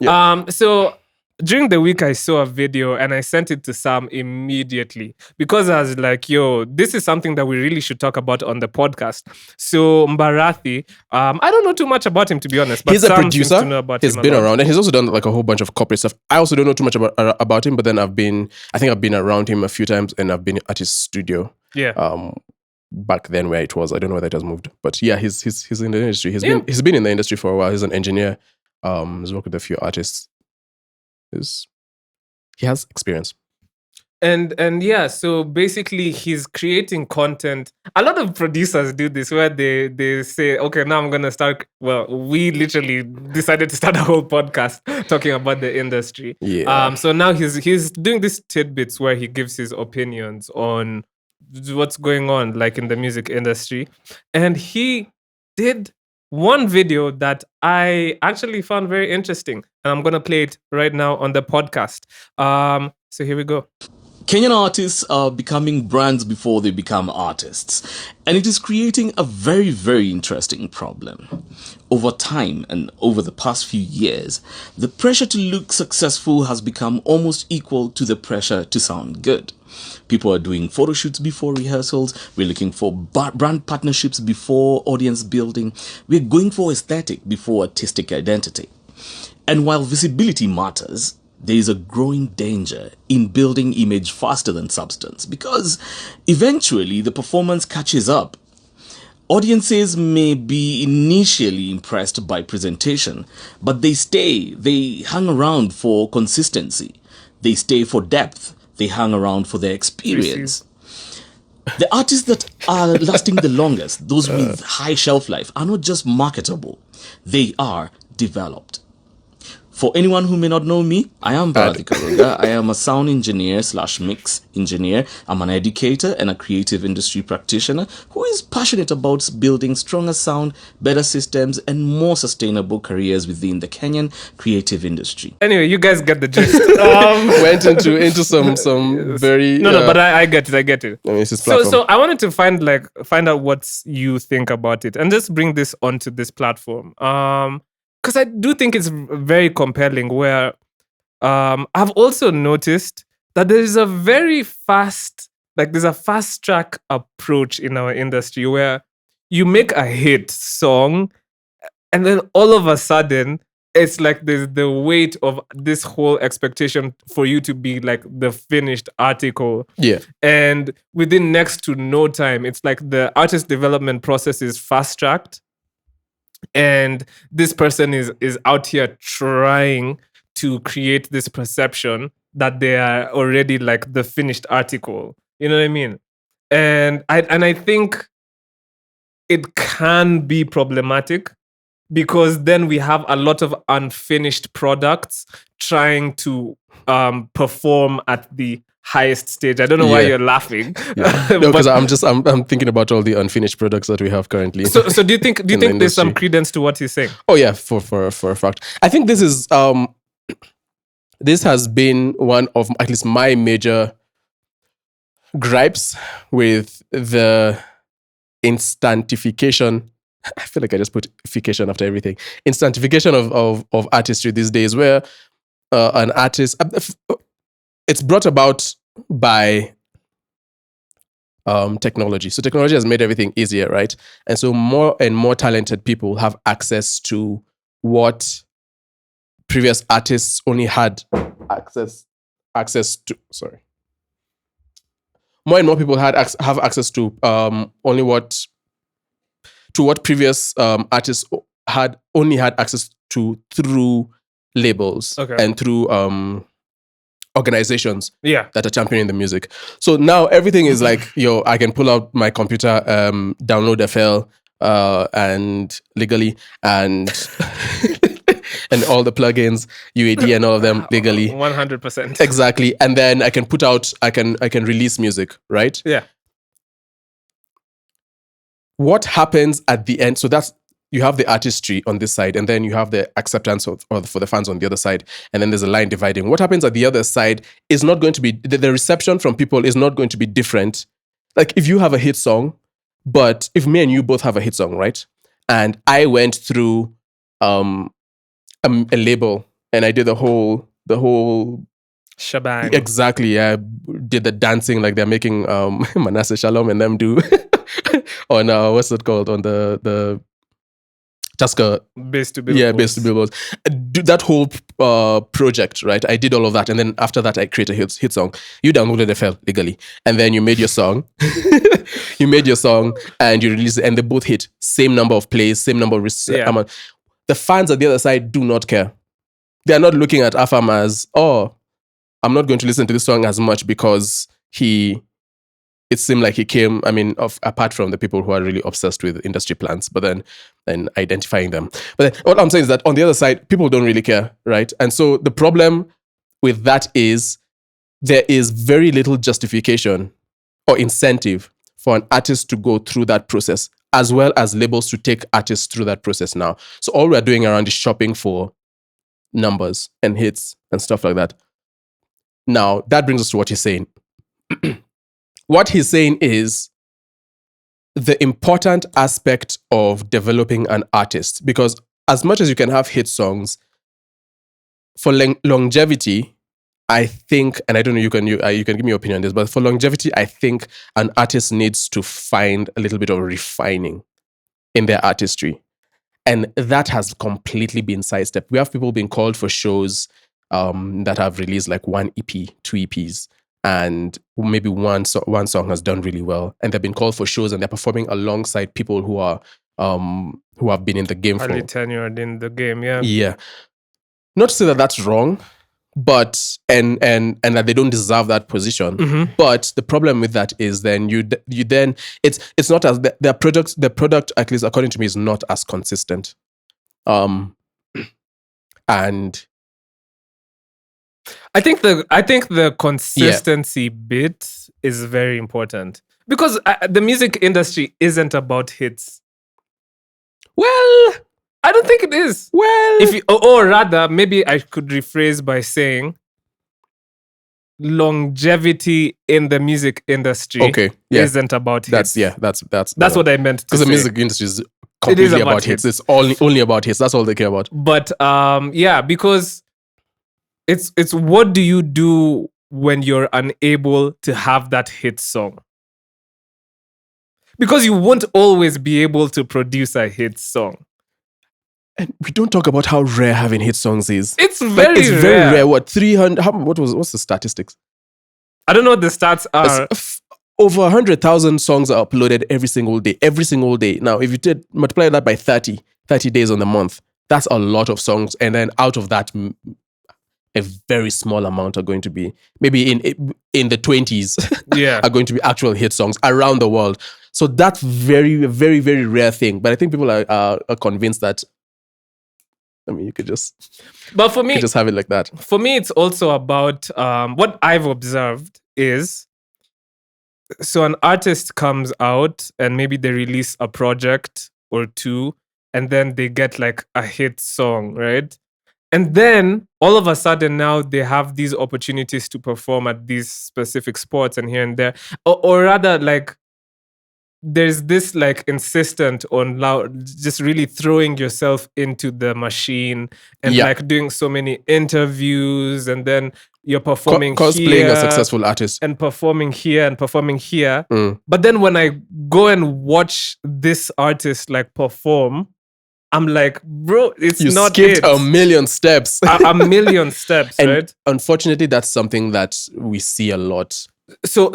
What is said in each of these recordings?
So during the week, I saw a video and I sent it to Sam immediately because I was like, yo, this is something that we really should talk about on the podcast. So Mbarathi, I don't know too much about him, to be honest, but He's a Sam producer. seems to know about He's him been a lot. around, and he's also done like a whole bunch of corporate stuff. I also don't know too much about him, but then I think I've been around him a few times, and I've been at his studio. Yeah. Back then where it was, I don't know whether it has moved, but yeah, he's in the industry. He's been in the industry for a while. He's an engineer. He's worked with a few artists. He has experience. And yeah, so basically he's creating content. A lot of producers do this where they say, okay, now I'm gonna start. Well, we literally decided to start a whole podcast talking about the industry. Yeah. So now he's doing these tidbits where he gives his opinions on what's going on, like in the music industry. And he did one video that I actually found very interesting, and I'm gonna play it right now on the podcast. So here we go. Kenyan artists are becoming brands before they become artists, and it is creating a very, very interesting problem. Over time and over the past few years, the pressure to look successful has become almost equal to the pressure to sound good. People are doing photo shoots before rehearsals, we're looking for brand partnerships before audience building, we're going for aesthetic before artistic identity. And while visibility matters, there is a growing danger in building image faster than substance, because eventually the performance catches up. Audiences may be initially impressed by presentation, but they hang around for consistency. They stay for depth. They hang around for their experience. The artists that are lasting the longest, those with high shelf life, are not just marketable. They are developed. For anyone who may not know me, I am Bharati Karuga. I am a sound engineer / mix engineer. I'm an educator and a creative industry practitioner who is passionate about building stronger sound, better systems, and more sustainable careers within the Kenyan creative industry. Anyway, you guys get the gist. Went into some very but I get it. I get it. I mean, it's his platform. So I wanted to find out what you think about it and just bring this onto this platform. Because I do think it's very compelling, where I've also noticed that there's a fast track approach in our industry where you make a hit song and then all of a sudden it's like there's the weight of this whole expectation for you to be like the finished article. Yeah. And within next to no time, it's like the artist development process is fast tracked. And this person is out here trying to create this perception that they are already like the finished article. You know what I mean? And I think it can be problematic because then we have a lot of unfinished products trying to perform at the highest stage. I don't know why you're laughing. Yeah. No, because I'm thinking about all the unfinished products that we have currently. So do you think there's some credence to what he's saying? Oh yeah, for a fact. I think this is this has been one of at least my major gripes with the instantification. I feel like I just put "fication" after everything. Instantification of artistry these days, where an artist, it's brought about by technology. So technology has made everything easier, right? And so more and more talented people have access to what previous artists only had access to. Sorry. More and more people have access to only what previous artists only had access to through labels and through organizations that are championing the music. So now everything is like, I can pull out my computer, download FL, and legally, and and all the plugins, UAD and all of them legally. 100%. Exactly. And then I can I can release music, right? Yeah. What happens at the end? So that's, you have the artistry on this side, and then you have the acceptance for the fans on the other side, and then there's a line dividing. What happens at the other side is not going to be, the reception from people is not going to be different. Like if you have a hit song, but if me and you both have a hit song, right? And I went through a label and I did the whole Shebang. exactly. I did the dancing like they're making Manasseh Shalom and them do on what's it called on the Tasker. Base to Yeah, billboards. based on billboards. That whole project, right? I did all of that, and then after that, I created a hit song. You downloaded the file legally, and then you made your song. You made your song, and you released it, and they both hit. Same number of plays, same number of Yeah. the fans at the other side do not care. They are not looking at Afam as, oh, I'm not going to listen to this song as much because it seemed like he came, apart from the people who are really obsessed with industry plans, but then identifying them. But then, what I'm saying is that on the other side, people don't really care, right? And so the problem with that is there is very little justification or incentive for an artist to go through that process, as well as labels to take artists through that process now. So all we're doing around is shopping for numbers and hits and stuff like that. Now, that brings us to what he's saying. What he's saying is the important aspect of developing an artist, because as much as you can have hit songs, for longevity, I think, and I don't know, you can give me your opinion on this, but for longevity, I think an artist needs to find a little bit of refining in their artistry. And that has completely been sidestepped. We have people being called for shows that have released like one EP, two EPs, and maybe one song has done really well, and they've been called for shows and they're performing alongside people who have been in the game Highly for tenured in the game. Yeah. yeah. Not to say that that's wrong, but and that they don't deserve that position. Mm-hmm. But the problem with that is then you then it's not as the product, at least according to me, is not as consistent. And I think the consistency bit is very important, because the music industry isn't about hits. well, I don't think it is. If you, or rather, maybe I could rephrase by saying longevity in the music industry okay, yeah, isn't about hits. that's what I meant to because say. the music industry is completely about hits. It's only about hits. That's all they care about. But yeah, because it's what do you do when you're unable to have that hit song? Because you won't always be able to produce a hit song. And we don't talk about how rare having hit songs is. It's very it's rare. very rare. What 300? What's the statistics? I don't know what the stats are. Over 100,000 songs are uploaded every single day. Every single day. Now, if you did multiply that by 30 days on the month, that's a lot of songs. And then out of that, a very small amount are going to be maybe in the 20s. Yeah, are going to be actual hit songs around the world. So that's very, very, very rare thing. But I think people are convinced that. I mean, you could just. But for me, just have it like that. For me, it's also about what I've observed is. So an artist comes out and maybe they release a project or two, and then they get like a hit song, right? And then all of a sudden now they have these opportunities to perform at these specific spots and here and there. Or rather, like, there's this like insistent on just really throwing yourself into the machine and like doing so many interviews, and then you're performing cosplaying a successful artist and performing here and performing here. But then when I go and watch this artist like perform, I'm like, bro, you not skipped a million steps. a million steps, and right? Unfortunately, that's something that we see a lot.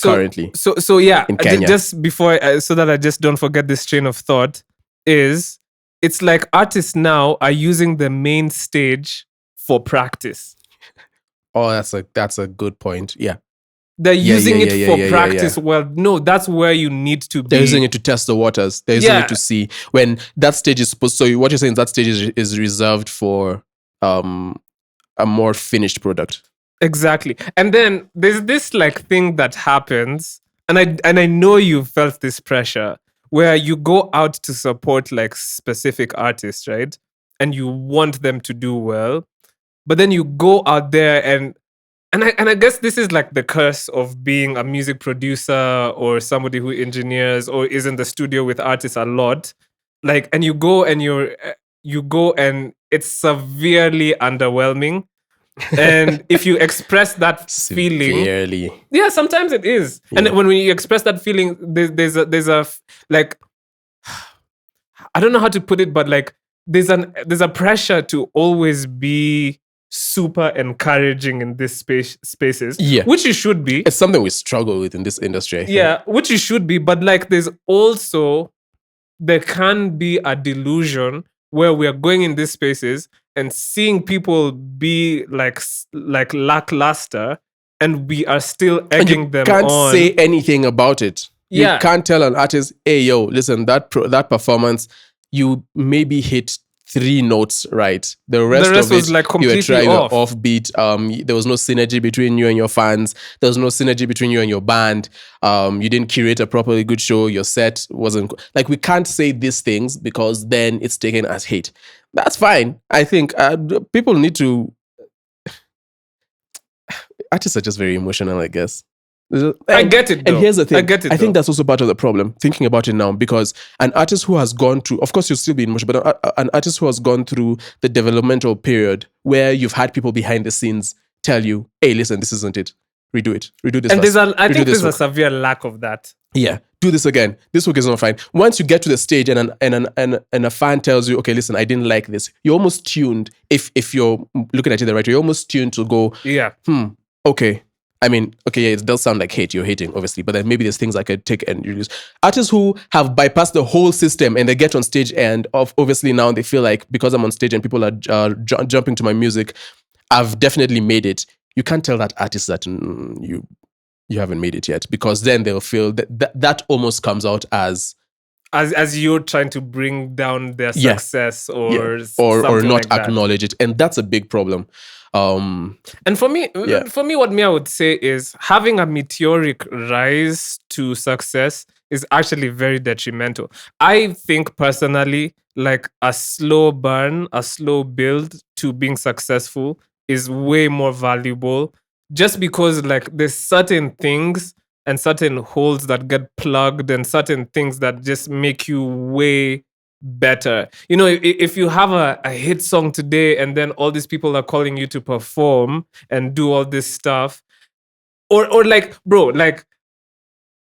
Currently, so yeah, in Kenya. Just before so that I just don't forget this train of thought, is it's like artists now are using the main stage for practice. Oh, that's a good point. Yeah, they're using it for practice. Well, no, that's where you need to be. They're using it to test the waters. They're using it to see when that stage is supposed. So what you're saying is that stage is reserved for a more finished product. Exactly. And then there's this like thing that happens, and I know you felt this pressure where you go out to support like specific artists, right? And you want them to do well. But then you go out there and I guess this is like the curse of being a music producer or somebody who engineers or is in the studio with artists a lot. Like, and you go and you go and it's severely underwhelming. And if you express that feeling, Severely. yeah, sometimes it is. Yeah. And when you express that feeling, there's a like, I don't know how to put it, but like there's a pressure to always be super encouraging in this spaces, Yeah. which you should be. It's something we struggle with in this industry, I think. Yeah, which you should be, but like there can be a delusion where we are going in these spaces and seeing people be like lackluster, and we are still And egging you them can't on. say anything about it. Yeah. You can't tell an artist, hey, yo, listen, that performance, you maybe hit 3 notes right. The rest rest of was, it, like, you were completely off. offbeat. There was no synergy between you and your fans. There was no synergy between you and your band. You didn't curate a properly good show. Your set wasn't like, we can't say these things because then it's taken as hate. That's fine. I think people need to. Artists are just very emotional, I guess. I get it, though. And here's the thing. I get it, I think though. that's also part of the problem, thinking about it now, because an artist who has gone through, of course, you'll still be emotional, but an artist who has gone through the developmental period where you've had people behind the scenes tell you, hey, listen, this isn't it. Redo it. Redo this. And first. I Redo think this there's a hook. severe lack of that. Yeah, do this again. This hook is not fine. Once you get to the stage and a fan tells you, okay, listen, I didn't like this, you're almost tuned. If you're looking at it the right way, you're almost tuned to go, Yeah. okay. I mean, okay, yeah, it does sound like hate. You're hating, obviously, but then maybe there's things I could take and reduce. Artists who have bypassed the whole system and they get on stage, and obviously now they feel like, because I'm on stage and people are jumping to my music, I've definitely made it. You can't tell that artist that you haven't made it yet, because then they'll feel that almost comes out as you're trying to bring down their Yeah. success or something not like that. acknowledge it, and that's a big problem. And for me, what I would say is having a meteoric rise to success is actually very detrimental. I think personally, like a slow burn, a slow build to being successful is way more valuable, just because like there's certain things and certain holes that get plugged and certain things that just make you way better. You know, if you have a hit song today and then all these people are calling you to perform and do all this stuff, or like, bro, like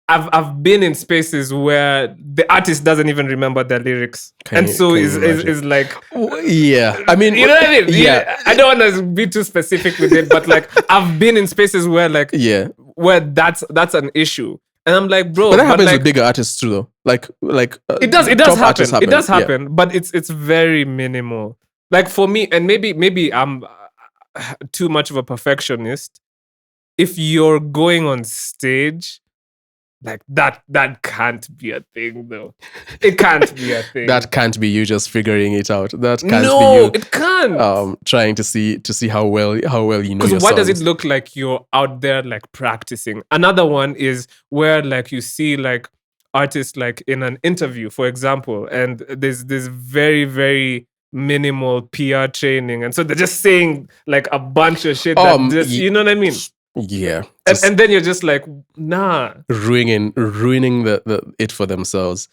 I've been in spaces where the artist doesn't even remember their lyrics, Can you is like, yeah, I mean, you know what I mean? yeah. I don't want to be too specific with it, but like I've been in spaces where like Yeah, where that's an issue. And I'm like, bro, but that happens like, with bigger artists too, though. Like it does top happen. artists It does yeah. happen, but it's very minimal. Like for me, and maybe I'm too much of a perfectionist. If you're going on stage, like that can't be a thing, though. It can't be a thing. That can't be you just figuring it out. That can't no, be you it can't. trying to see how well you know your Because why does it songs. look like you're out there like practicing? Another one is where like you see like artists like in an interview, for example, and there's this very, very minimal PR training. And so they're just saying like a bunch of shit that just, you know what I mean? Yeah, And then you're just like, nah. ruining the it for themselves.